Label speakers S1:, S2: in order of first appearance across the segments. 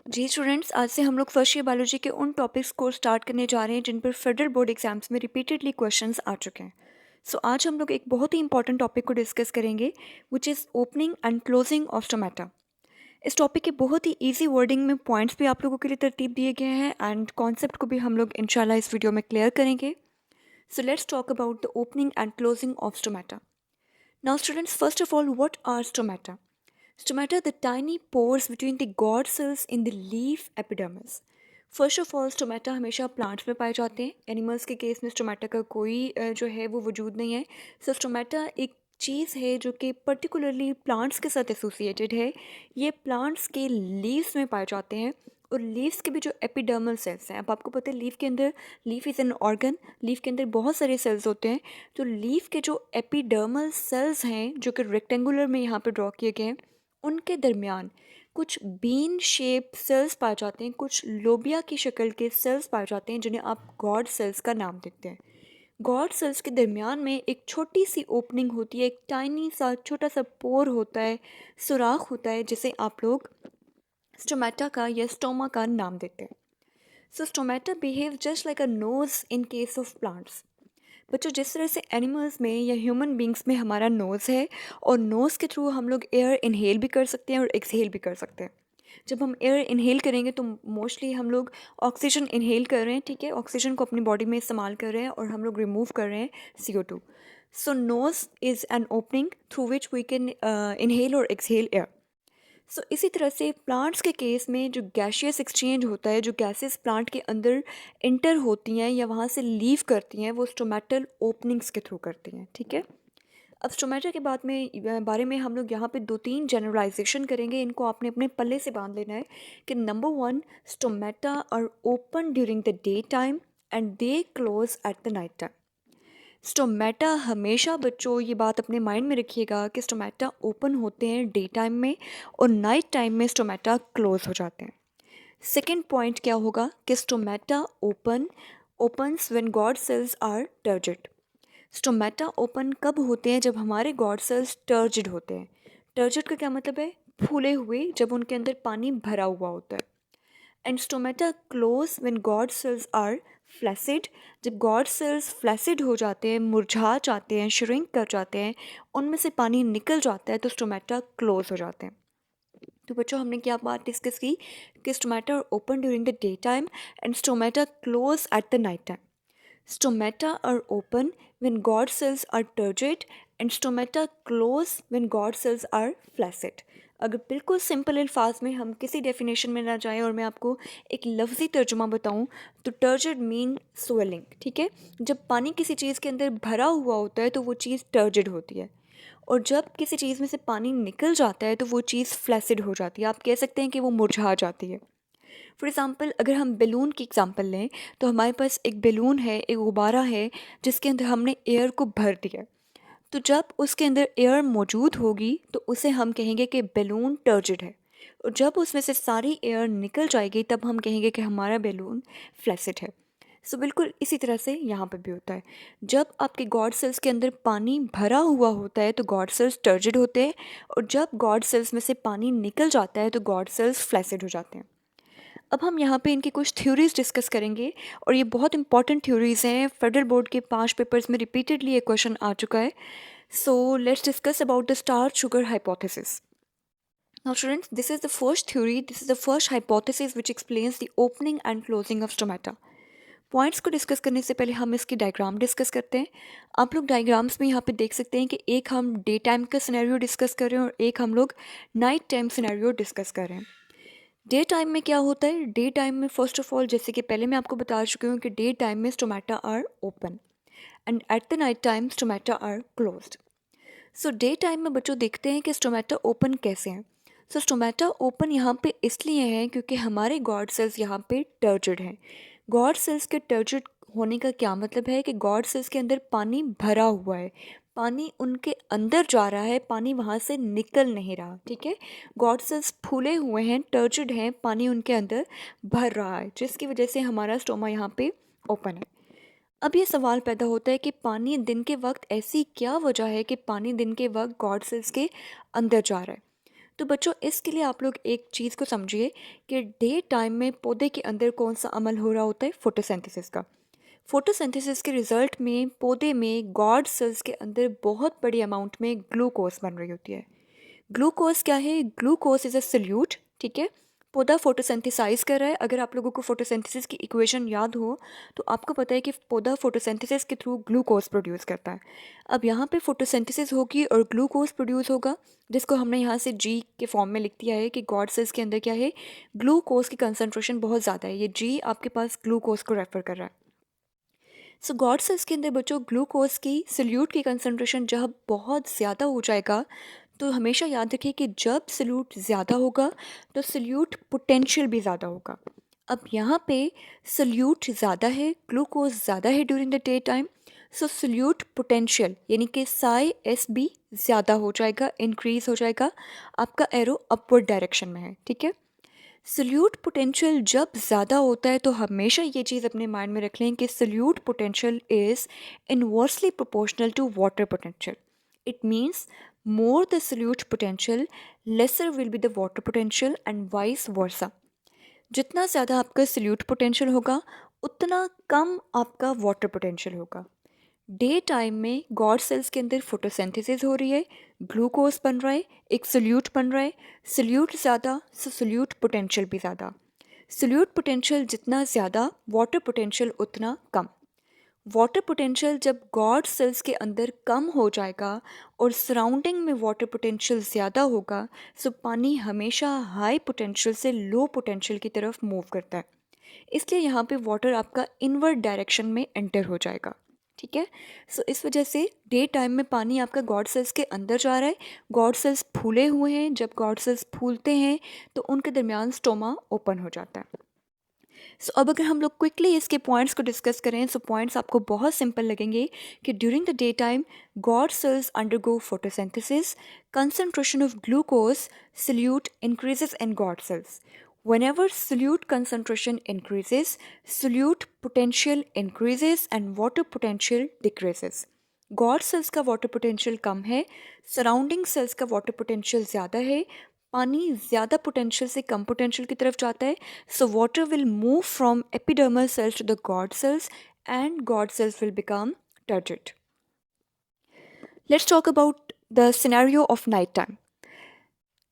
S1: जी students, आज से हम लोग फर्स्ट ईयर बायोलॉजी के उन टॉपिक्स को स्टार्ट करने जा रहे हैं जिन पर फेडरल बोर्ड एग्जाम्स में रिपीटेडली क्वेश्चंस आ चुके हैं। सो आज हम लोग एक बहुत ही इंपॉर्टेंट टॉपिक को डिस्कस करेंगे which is opening and closing of stomata. इस टॉपिक के बहुत ही ईजी वर्डिंग में पॉइंट्स भी आप लोगों के लिए तरतीब दिए गए हैं एंड कॉन्सेप्ट को भी हम लोग इंशाल्लाह इस वीडियो में क्लियर करेंगे। So let's talk about the opening and closing of stomata. Now students, first of all, what are stomata? Stomata are the tiny pores between the God cells in the leaf epidermis. First of all stomata हमेशा plants में पाए जाते हैं। Animals के case में stomata का कोई जो है वो वजूद नहीं है। सो स्टोमेटा एक चीज़ है जो कि पर्टिकुलरली प्लांट्स के साथ एसोसिएटेड है। ये प्लांट्स के लीव्स में पाए जाते हैं और लीव्स के भी जो एपिडर्मल सेल्स हैं, अब आपको पता है लीफ के अंदर, leaf is an organ, leaf के अंदर बहुत सारे सेल्स होते हैं। तो लीफ के जो एपिडर्मल सेल्स हैं जो कि रेक्टेंगुलर में यहाँ पे ड्रॉ किए गए हैं, उनके दरमियान कुछ बीन शेप सेल्स पाए जाते हैं, कुछ लोबिया की शक्ल के सेल्स पाए जाते हैं जिन्हें आप गॉड सेल्स का नाम देते हैं। गॉड सेल्स के दरमियान में एक छोटी सी ओपनिंग होती है, एक टाइनी सा छोटा सा पोर होता है, सुराख होता है, जिसे आप लोग स्टोमेटा का या स्टोमा का नाम देते हैं। So stomata behave just like a nose in case of plants. बच्चों, जिस तरह से एनिमल्स में या ह्यूमन बींग्स में हमारा नोज़ है और नोज़ के थ्रू हम लोग एयर इनहेल भी कर सकते हैं और एक्सहेल भी कर सकते हैं। जब हम एयर इनहेल करेंगे तो मोस्टली हम लोग ऑक्सीजन इनहेल कर रहे हैं, ठीक है, ऑक्सीजन को अपनी बॉडी में इस्तेमाल कर रहे हैं और हम लोग रिमूव कर रहे हैं CO2। So nose is an opening through which we can inhale और एक्सहेल एयर। सो इसी तरह से प्लांट्स के केस में जो गैशियस एक्सचेंज होता है, जो गैसेस प्लांट के अंदर इंटर होती हैं या वहाँ से लीव करती हैं, वो स्टोमेटल ओपनिंग्स के थ्रू करती हैं, ठीक है। अब स्टोमेटा के बारे में हम लोग यहाँ पे 2-3 जनरलाइजेशन करेंगे। इनको आपने अपने पल्ले से बांध लेना है कि number 1, stomata are open during the day time and they close at the night time. Stomata हमेशा, बच्चों ये बात अपने माइंड में रखिएगा कि स्टोमेटा ओपन होते हैं डे टाइम में और नाइट टाइम में स्टोमेटा क्लोज हो जाते हैं। सेकेंड पॉइंट क्या होगा कि stomata opens when guard cells are turgid. Stomata open कब होते हैं? जब हमारे गॉड सेल्स टर्जिड होते हैं। टर्जिड का क्या मतलब है? फूले हुए, जब उनके अंदर पानी भरा हुआ होता है। And stomata close when guard cells are flaccid. जब गॉड सेल्स फ्लैसिड हो जाते हैं, मुरझा जाते हैं, श्रिंक कर जाते हैं, उनमें से पानी निकल जाता है, तो स्टोमेटा क्लोज हो जाते हैं। तो बच्चों, हमने क्या बात डिस्कस की कि stomata open during the day time and stomata close at the night time. Stomata are open when God cells are turgid and stomata close when God cells are flaccid। अगर बिल्कुल सिंपल अल्फाज में हम किसी definition में ना जाएं और मैं आपको एक लफ्ज़ी तर्जुमा बताऊं, तो टर्जिड मीन स्वेलिंग, ठीक है। जब पानी किसी चीज़ के अंदर भरा हुआ होता है तो वो चीज़ टर्जिड होती है, और जब किसी चीज़ में से पानी निकल जाता है तो वो चीज़ फ्लैसिड हो जाती है। आप कह सकते हैं कि वो मुरझा जाती है। फॉर एग्ज़ाम्पल, अगर हम बैलून की एग्ज़ाम्पल लें तो हमारे पास एक बैलून है, एक गुब्बारा है जिसके अंदर हमने एयर को भर दिया। तो जब उसके अंदर एयर मौजूद होगी तो उसे हम कहेंगे कि बैलून टर्जिड है, और जब उसमें से सारी एयर निकल जाएगी तब हम कहेंगे कि हमारा बैलून फ्लैसिड है। सो बिल्कुल इसी तरह से यहाँ पर भी होता है। जब आपके गॉड सेल्स के अंदर पानी भरा हुआ होता है तो गॉड सेल्स टर्जिड होते हैं, और जब गॉड सेल्स में से पानी निकल जाता है तो गॉड सेल्स फ्लैसिड हो जाते हैं। अब हम यहाँ पे इनकी कुछ थ्योरीज डिस्कस करेंगे, और ये बहुत इंपॉर्टेंट थ्योरीज हैं। फेडरल बोर्ड के 5 पेपर्स में रिपीटेडली ये क्वेश्चन आ चुका है। So let's discuss about the starch sugar hypothesis. Now students, this is the first theory, this is the first hypothesis which explains the opening and closing of stomata. Points को discuss करने से पहले हम इसकी diagram discuss करते हैं। आप लोग डायग्राम्स में यहाँ पे देख सकते हैं कि एक हम डे टाइम का सिनेरियो डिस्कस कर रहे हैं और एक हम लोग नाइट टाइम सिनेरियो डिस्कस कर रहे हैं। डे टाइम में क्या होता है? डे टाइम में फर्स्ट ऑफ ऑल, जैसे कि पहले मैं आपको बता चुकी हूँ कि डे टाइम में stomata are open and at the night time stomata are closed. So day time में बच्चों देखते हैं कि स्टोमेटा ओपन कैसे हैं। सो स्टोमेटा ओपन यहाँ पे इसलिए हैं क्योंकि हमारे गॉड सेल्स यहाँ पे टर्जिड हैं। गॉड सेल्स के टर्जिड होने का क्या मतलब है कि गॉड सेल्स के अंदर पानी भरा हुआ है, पानी उनके अंदर जा रहा है, पानी वहाँ से निकल नहीं रहा, ठीक है। गॉड सेल्स फूले हुए हैं, टर्जिड हैं, पानी उनके अंदर भर रहा है, जिसकी वजह से हमारा स्टोमा यहाँ पे ओपन है। अब ये सवाल पैदा होता है कि पानी दिन के वक्त, ऐसी क्या वजह है कि पानी दिन के वक्त गॉड सेल्स के अंदर जा रहा है? तो बच्चों इसके लिए आप लोग एक चीज़ को समझिए कि डे टाइम में पौधे के अंदर कौन सा अमल हो रहा होता है, फोटोसिंथेसिस का। फोटोसिंथेसिस के रिजल्ट में पौधे में गॉड सेल्स के अंदर बहुत बड़ी अमाउंट में ग्लूकोज बन रही होती है। ग्लूकोज क्या है? ग्लूकोज इज़ अ सल्यूट, ठीक है। पौधा फोटोसिंथेसाइज कर रहा है। अगर आप लोगों को फोटोसिंथेसिस की इक्वेशन याद हो तो आपको पता है कि पौधा फोटोसिंथेसिस के थ्रू ग्लूकोज प्रोड्यूस करता है। अब यहाँ पे फोटोसिंथेसिस होगी और ग्लूकोज प्रोड्यूस होगा, जिसको हमने यहाँ से जी के फॉर्म में लिख दिया है कि गॉड सेल्स के अंदर क्या है, ग्लूकोज की कंसनट्रेशन बहुत ज़्यादा है। ये जी आपके पास ग्लूकोज को रेफर कर रहा है। सो गॉड सेल्स के अंदर बच्चों ग्लूकोज की सल्यूट की कंसनट्रेशन जब बहुत ज़्यादा हो जाएगा तो हमेशा याद रखिए कि जब सल्यूट ज़्यादा होगा तो सल्यूट पोटेंशियल भी ज़्यादा होगा। अब यहाँ पे सल्यूट ज़्यादा है, ग्लूकोज ज़्यादा है during the day time, so solute potential यानी कि साई एस बी ज़्यादा हो जाएगा, इंक्रीज हो जाएगा। आपका एरो अपवर्ड डायरेक्शन में है, ठीक है। सल्यूट पोटेंशियल जब ज़्यादा होता है तो हमेशा ये चीज़ अपने माइंड में रख लें कि solute potential is inversely proportional to water potential. It means more the solute potential, lesser will be the water potential and vice versa. जितना ज़्यादा आपका solute potential होगा उतना कम आपका water potential होगा। डे टाइम में गॉड सेल्स के अंदर फोटोसिंथेसिस हो रही है, ग्लूकोज बन रहा है, एक सोल्यूट बन रहा है। सोल्यूट ज़्यादा सो सोल्यूट पोटेंशियल भी ज़्यादा। सोल्यूट पोटेंशियल जितना ज़्यादा वाटर पोटेंशियल उतना कम। वाटर पोटेंशियल जब गॉड सेल्स के अंदर कम हो जाएगा और सराउंडिंग में वाटर पोटेंशियल ज़्यादा होगा, सो पानी हमेशा हाई पोटेंशियल से लो पोटेंशियल की तरफ मूव करता है। इसलिए यहाँ पे वाटर आपका इनवर्ड डायरेक्शन में एंटर हो जाएगा, ठीक है। सो इस वजह से डे टाइम में पानी आपका गॉड सेल्स के अंदर जा रहा है। गॉड सेल्स फूले हुए हैं, जब गॉड सेल्स फूलते हैं तो उनके दरमियान स्टोमा ओपन हो जाता है। सो अब अगर हम लोग क्विकली इसके पॉइंट्स को डिस्कस करें, सो पॉइंट्स आपको बहुत सिंपल लगेंगे कि during the day time guard sales undergo photosynthesis, concentration of glucose solute increases in God cells. Whenever solute concentration increases, solute potential increases and water potential decreases. Guard cells का water potential कम है, surrounding cells का water potential ज़्यादा है, पानी ज़्यादा potential से कम potential की तरफ जाता है। So water will move from epidermal cells to the guard cells and guard cells will become turgid. Let's talk about the scenario of night time.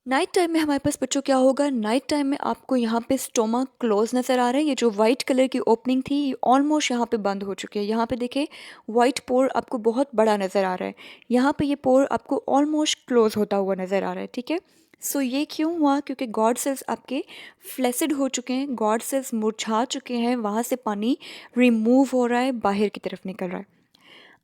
S1: Night time में हमारे पास बच्चों क्या होगा, नाइट टाइम में आपको यहाँ पे स्टोमा क्लोज नज़र आ रहा है। ये जो वाइट कलर की ओपनिंग थी ये ऑलमोस्ट यहाँ पे बंद हो चुकी है। यहाँ पे देखें वाइट पोर आपको बहुत बड़ा नज़र आ रहा है, यहाँ पे ये पोर आपको ऑलमोस्ट क्लोज होता हुआ नज़र आ रहा है, ठीक है। सो ये क्यों हुआ? क्योंकि गॉड सेल्स आपके फ्लैसिड हो चुके हैं, गॉड सेल्स मुरझा चुके हैं, वहाँ से पानी रिमूव हो रहा है, बाहर की तरफ निकल रहा है।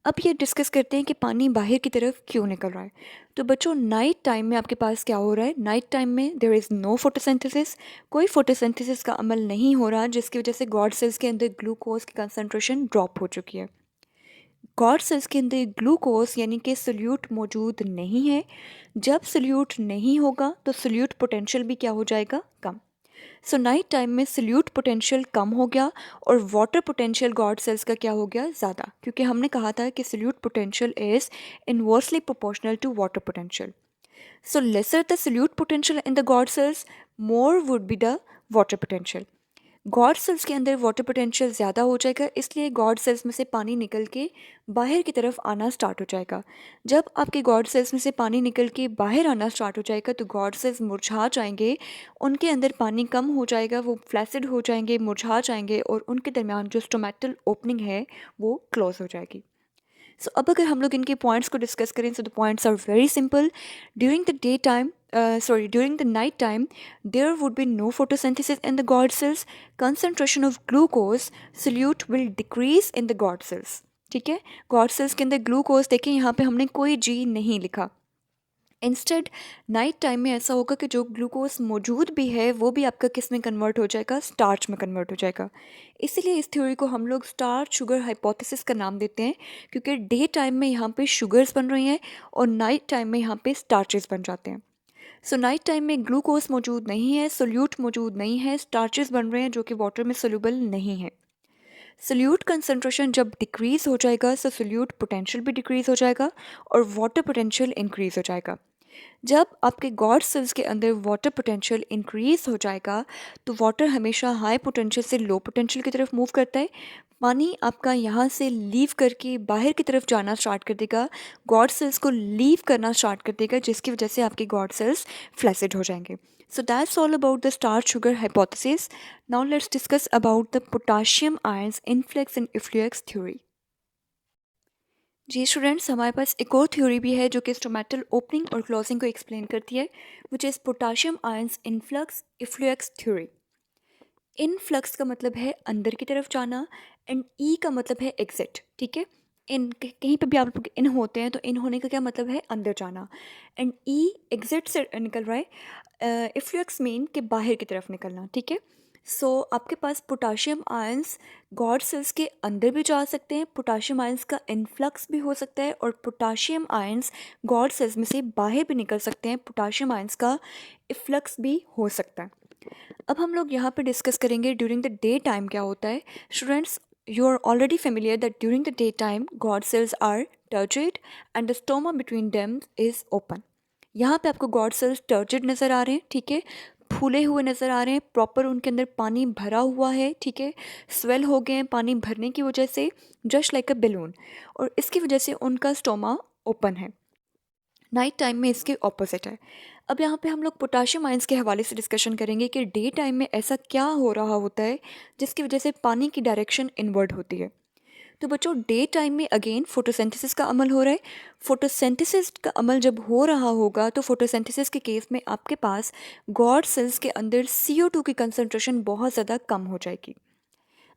S1: अब ये डिस्कस करते हैं कि पानी बाहर की तरफ क्यों निकल रहा है। तो बच्चों नाइट टाइम में आपके पास क्या हो रहा है, नाइट टाइम में देयर इज़ नो फोटोसिंथेसिस, कोई फोटोसिंथेसिस का अमल नहीं हो रहा, जिसकी वजह से गॉड सेल्स के अंदर ग्लूकोज की कंसनट्रेशन ड्रॉप हो चुकी है। गॉड सेल्स के अंदर ग्लूकोज यानी कि सोल्यूट मौजूद नहीं है। जब सोल्यूट नहीं होगा तो सोल्यूट पोटेंशियल भी क्या हो जाएगा, कम। सो नाइट टाइम में सोल्यूट पोटेंशियल कम हो गया और वाटर पोटेंशियल गॉड सेल्स का क्या हो गया, ज़्यादा, क्योंकि हमने कहा था कि solute potential is inversely proportional to water potential. So lesser the solute potential in the guard cells, more would be the water potential. Guard cells के अंदर वाटर पोटेंशियल ज़्यादा हो जाएगा, इसलिए गॉड सेल्स में से पानी निकल के बाहर की तरफ आना स्टार्ट हो जाएगा। जब आपके गॉड सेल्स में से पानी निकल के बाहर आना स्टार्ट हो जाएगा तो गॉड सेल्स मुरझा जाएंगे, उनके अंदर पानी कम हो जाएगा, वो फ्लैसिड हो जाएंगे, मुरझा जाएंगे और उनके दरमियान जो स्टोमेटल ओपनिंग है वो क्लोज हो जाएगी। सो अब अगर हम लोग इनके पॉइंट्स को डिस्कस करें, so the points are very simple. During the day time during the night time there would be no photosynthesis in the god cells, concentration of glucose solute will decrease in the god cells, ठीक है। God cells के अंदर glucose देखें, यहाँ पे हमने कोई जी नहीं लिखा। इंस्टेड नाइट टाइम में ऐसा होगा कि जो ग्लूकोज मौजूद भी है वो भी आपका किस में कन्वर्ट हो जाएगा, स्टार्च में कन्वर्ट हो जाएगा। इसीलिए इस थ्योरी को हम लोग स्टार्च शुगर हाइपोथेसिस का नाम देते हैं, क्योंकि डे टाइम में यहाँ पे शुगर्स बन रही हैं और नाइट टाइम में यहाँ पे स्टार्चेस बन जाते हैं। सो नाइट टाइम में ग्लूकोज मौजूद नहीं है, सोल्यूट मौजूद नहीं है, स्टार्चेस बन रहे हैं जो कि वाटर में सोल्यूबल नहीं है। सोल्यूट कंसनट्रेशन जब डिक्रीज़ हो जाएगा तो सोल्यूट पोटेंशियल भी डिक्रीज़ हो जाएगा और वाटर पोटेंशियल इंक्रीज़ हो जाएगा। जब आपके गॉड सेल्स के अंदर वाटर पोटेंशियल इंक्रीज हो जाएगा तो वाटर हमेशा हाई पोटेंशियल से लो पोटेंशियल की तरफ मूव करता है। पानी आपका यहाँ से लीव करके बाहर की तरफ जाना स्टार्ट कर देगा, गॉड सेल्स को लीव करना स्टार्ट कर देगा, जिसकी वजह से आपके गॉड सेल्स फ्लैसिड हो जाएंगे। So that's all about the starch sugar hypothesis. Now let's discuss about the potassium ions influx and efflux theory. जी स्टूडेंट्स, हमारे पास एक और थ्योरी भी है जो कि स्टोमेटल ओपनिंग और क्लोजिंग को एक्सप्लेन करती है, which is potassium ions influx efflux theory. Influx का मतलब है अंदर की तरफ जाना एंड ई का मतलब है एग्जिट। ठीक है, इन कहीं पे भी आप लोग इन होते हैं तो इन होने का क्या मतलब है, अंदर जाना, एंड ई एग्जिट से निकल रहा है। इफ्लक्स मीन के बाहर की तरफ निकलना। ठीक है, सो आपके पास पोटाशियम आयंस गॉड सेल्स के अंदर भी जा सकते हैं, पोटाशियम आयंस का इनफ्लक्स भी हो सकता है, और पोटाशियम आयंस गॉड सेल्स में से बाहर भी निकल सकते हैं, पोटाशियम आयंस का इफ्लक्स भी हो सकता है। अब हम लोग यहाँ पे डिस्कस करेंगे ड्यूरिंग द डे टाइम क्या होता है। Students, you are already familiar that during the day time guard cells are turgid and the stoma between them is open. यहाँ पे आपको गॉड सेल्स टर्जिड नज़र आ रहे हैं। ठीक है, फूले हुए नज़र आ रहे हैं, प्रॉपर उनके अंदर पानी भरा हुआ है। ठीक है, स्वेल हो गए हैं पानी भरने की वजह से, जस्ट लाइक अ बेलून, और इसकी वजह से उनका स्टोमा ओपन है। नाइट टाइम में इसके ऑपोजिट है। अब यहाँ पे हम लोग पोटाशियम आयंस के हवाले से डिस्कशन करेंगे कि डे टाइम में ऐसा क्या हो रहा होता है जिसकी वजह से पानी की डायरेक्शन इनवर्ड होती है। तो बच्चों, डे टाइम में अगेन फोटोसिंथेसिस का अमल हो रहा है। फोटोसिंथेसिस का अमल जब हो रहा होगा तो फोटोसिंथेसिस के केस में आपके पास गॉड सेल्स के अंदर CO2 की कंसंट्रेशन बहुत ज़्यादा कम हो जाएगी।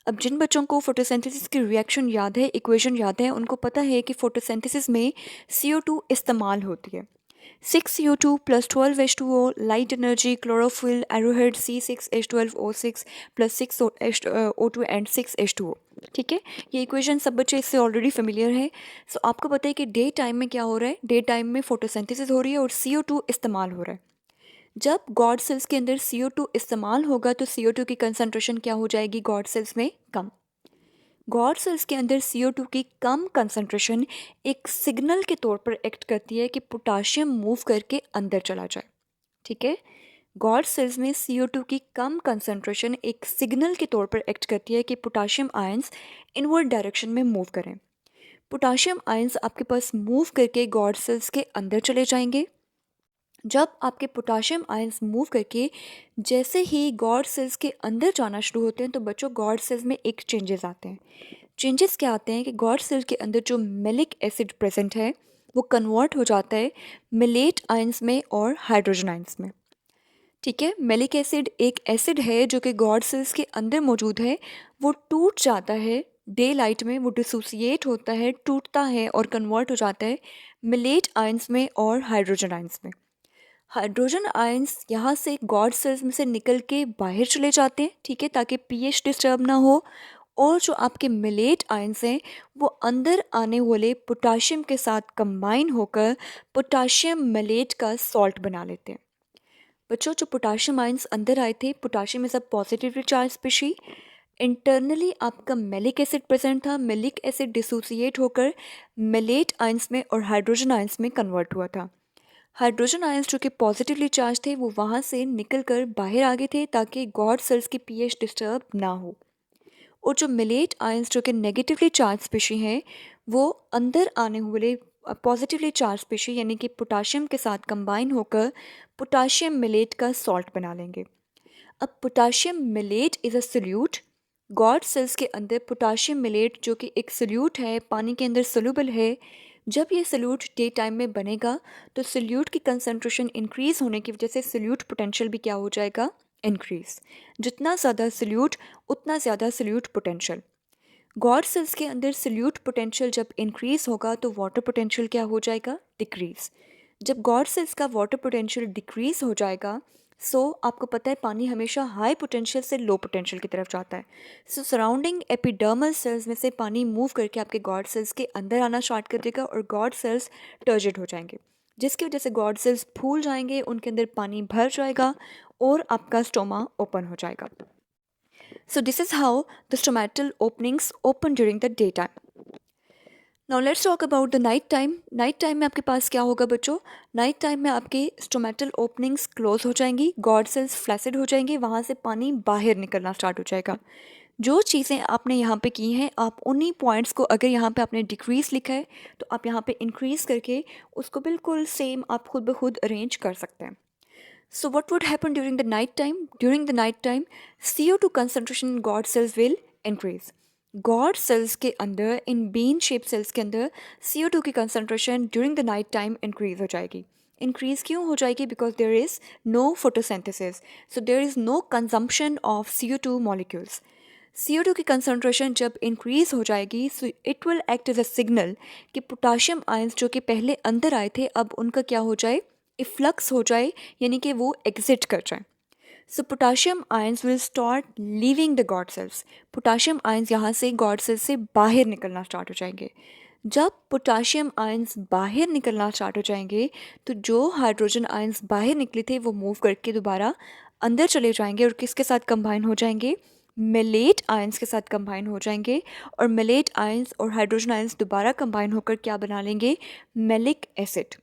S1: अब जिन बच्चों को फोटोसिंथेसिस की रिएक्शन याद है, इक्वेशन याद है, उनको पता है कि फोटोसिंथेसिस में CO2 इस्तेमाल होती है। 6CO2 plus 12H2O light energy chlorophyll arrowhead C6H12O6 plus 6O2 and 6H2O। ठीक है, ये इक्वेशन सब बच्चे इससे ऑलरेडी फेमिलियर है। सो आपको पता है कि डे टाइम में क्या हो रहा है, डे टाइम में फोटोसिंथेसिस हो रही है और CO2 इस्तेमाल हो रहा है। जब गॉड सेल्स के अंदर CO2 इस्तेमाल होगा तो CO2 की कंसंट्रेशन क्या हो जाएगी गॉड सेल्स में, कम। गॉड सेल्स के अंदर CO2 की कम कंसंट्रेशन एक सिग्नल के तौर पर एक्ट करती है कि पोटाशियम मूव करके अंदर चला जाए। ठीक है, गॉड सेल्स में CO2 की कम कंसंट्रेशन एक सिग्नल के तौर पर एक्ट करती है कि पोटाशियम आयंस इनवर्ड डायरेक्शन में मूव करें। पोटाशियम आयंस आपके पास मूव करके गॉड सेल्स के अंदर चले जाएंगे। जब आपके पोटाशियम आयंस मूव करके जैसे ही गॉड सेल्स के अंदर जाना शुरू होते हैं तो बच्चों, गॉड सेल्स में एक चेंजेस आते हैं। चेंजेस क्या आते हैं कि गॉड सेल के अंदर जो मेलिक एसिड प्रेजेंट है वो कन्वर्ट हो जाता है मेलेट आयंस में और हाइड्रोजन आयंस में। ठीक है, मेलिक एसिड एक एसिड है जो कि गॉड सेल्स के अंदर मौजूद है। वो टूट जाता है डे लाइट में, वो डिसोसिएट होता है, टूटता है और कन्वर्ट हो जाता है मेलेट आयंस में और हाइड्रोजन आयंस में। हाइड्रोजन आयंस यहाँ से गॉड सेल्स में से निकल के बाहर चले जाते हैं। ठीक है, ताकि pH डिस्टर्ब ना हो, और जो आपके मिलेट आयंस हैं वो अंदर आने वाले पोटाशियम के साथ कंबाइन होकर पोटाशियम मिलेट का सॉल्ट बना लेते हैं। बच्चों, जो पोटाशियम आयंस अंदर आए थे, potassium is a positively charge species. Internally आपका मेलिक एसिड प्रेजेंट था, मेलिक एसिड डिसोसिएट होकर मिलेट आयंस में और हाइड्रोजन आयंस में कन्वर्ट हुआ था। हाइड्रोजन आयंस जो कि पॉजिटिवली चार्ज थे वो वहाँ से निकल कर बाहर आ गए थे ताकि गॉड सेल्स की pH डिस्टर्ब ना हो, और जो मिलेट आयंस जो कि नेगेटिवली चार्ज स्पीशी हैं वो अंदर आने वाले पॉजिटिवली चार्ज स्पीशी यानी कि पोटाशियम के साथ कंबाइन होकर पोटाशियम मिलेट का सॉल्ट बना लेंगे। अब potassium malate is a solute. Guard cells के अंदर पोटाशियम मिलेट जो कि एक सोल्यूट है, पानी के अंदर सोल्यूबल है। जब ये सोल्यूट डे टाइम में बनेगा तो सोल्यूट की कंसंट्रेशन इंक्रीज होने की वजह से सोल्यूट पोटेंशियल भी क्या हो जाएगा, इंक्रीज। जितना ज़्यादा सोल्यूट उतना ज़्यादा सोल्यूट पोटेंशियल। गॉड सेल्स के अंदर सोल्यूट पोटेंशियल जब इंक्रीज होगा तो वाटर पोटेंशियल क्या हो जाएगा, डिक्रीज। जब गॉड सेल्स का वाटर पोटेंशियल डिक्रीज हो जाएगा, आपको पता है पानी हमेशा हाई पोटेंशियल से लो पोटेंशियल की तरफ जाता है। सराउंडिंग एपिडर्मल सेल्स में से पानी मूव करके आपके गॉड सेल्स के अंदर आना स्टार्ट कर देगा और गॉड सेल्स टर्जिड हो जाएंगे, जिसकी वजह से गॉड सेल्स फूल जाएंगे, उनके अंदर पानी भर जाएगा और आपका स्टोमा ओपन हो जाएगा। So this is how the stomatal openings open during the daytime. Now let's talk about the night time. Night time में आपके पास क्या होगा बच्चों? नाइट टाइम में आपके स्टोमेटल ओपनिंग्स क्लोज हो जाएंगी, गॉड सेल्स फ्लैसिड हो जाएंगे, वहाँ से पानी बाहर निकलना स्टार्ट हो जाएगा। जो चीज़ें आपने यहाँ पे की हैं, आप उन्हीं पॉइंट्स को, अगर यहाँ पे आपने डिक्रीज़ लिखा है तो आप यहाँ पे इंक्रीज़ करके उसको बिल्कुल सेम आप खुद ब खुद अरेंज कर सकते हैं। So what would happen during the night time? During the night time, CO2 concentration in God cells will increase. God cells के अंदर, इन bean shaped cells के अंदर CO2 की concentration during the night time increase हो जाएगी। Increase क्यों हो जाएगी? Because there is no photosynthesis. So there is no consumption of CO2 molecules. CO2 की कंसनट्रेशन जब इंक्रीज हो जाएगी, so it will act as a signal कि पोटाशियम आयंस जो कि पहले अंदर आए थे, अब उनका क्या हो जाए? इफ्लक्स हो जाए, यानी कि वो एग्जिट कर जाए। So potassium ions will start leaving the guard cells. Potassium ions यहाँ से गॉड सेल्स से बाहर निकलना स्टार्ट हो जाएंगे। जब पोटाशियम आयंस बाहर निकलना स्टार्ट हो जाएंगे, तो जो हाइड्रोजन आयंस बाहर निकले थे वो मूव करके दोबारा अंदर चले जाएंगे और किसके साथ कंबाइन हो जाएंगे? मेलेट आयंस के साथ कंबाइन हो जाएंगे। और मेलेट आयंस और हाइड्रोजन आयंस दोबारा कंबाइन होकर क्या बना लेंगे? Malic acid.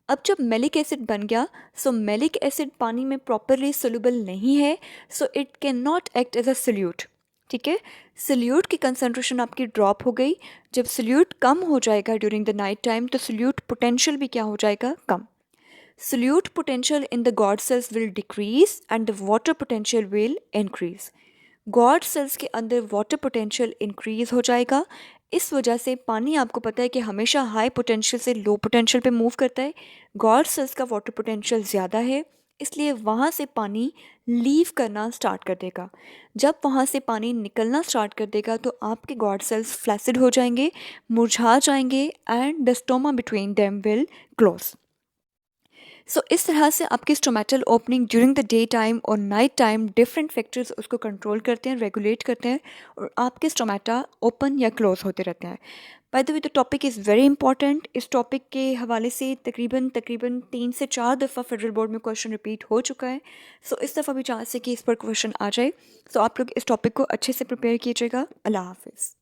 S1: अब जब मेलिक एसिड बन गया, सो मेलिक एसिड पानी में प्रॉपरली सोल्यूबल नहीं है, so it can not act as a solute. ठीक है, सोल्यूट की कंसंट्रेशन आपकी ड्रॉप हो गई। जब सोल्यूट कम हो जाएगा ड्यूरिंग द नाइट टाइम, तो सोल्यूट पोटेंशियल भी क्या हो जाएगा? कम। Solute potential in the guard cells will decrease and the water potential will increase. Guard cells के अंदर वाटर पोटेंशियल इंक्रीज हो जाएगा। इस वजह से पानी, आपको पता है कि हमेशा हाई पोटेंशियल से लो पोटेंशियल पे मूव करता है। गॉड सेल्स का वाटर पोटेंशियल ज़्यादा है, इसलिए वहाँ से पानी लीव करना स्टार्ट कर देगा। जब वहाँ से पानी निकलना स्टार्ट कर देगा तो आपके गॉड सेल्स फ्लैसिड हो जाएंगे, मुरझा जाएंगे, and the stoma between them will close. So इस तरह से आपकी stomatal opening during the day time और नाइट टाइम डिफरेंट फैक्टर्स उसको कंट्रोल करते हैं, रेगुलेट करते हैं, और आपके स्टोमेटा ओपन या क्लोज होते रहते हैं। By the way the topic is very important. इस टॉपिक के हवाले से तकरीबन तकरीबन 3 से 4 दफ़ा फेडरल बोर्ड में क्वेश्चन रिपीट हो चुका है। सो इस दफ़ा भी चांस है कि इस पर क्वेश्चन आ जाए। सो आप लोग इस टॉपिक को अच्छे से प्रिपेयर कीजिएगा। अल्लाह हाफिज़।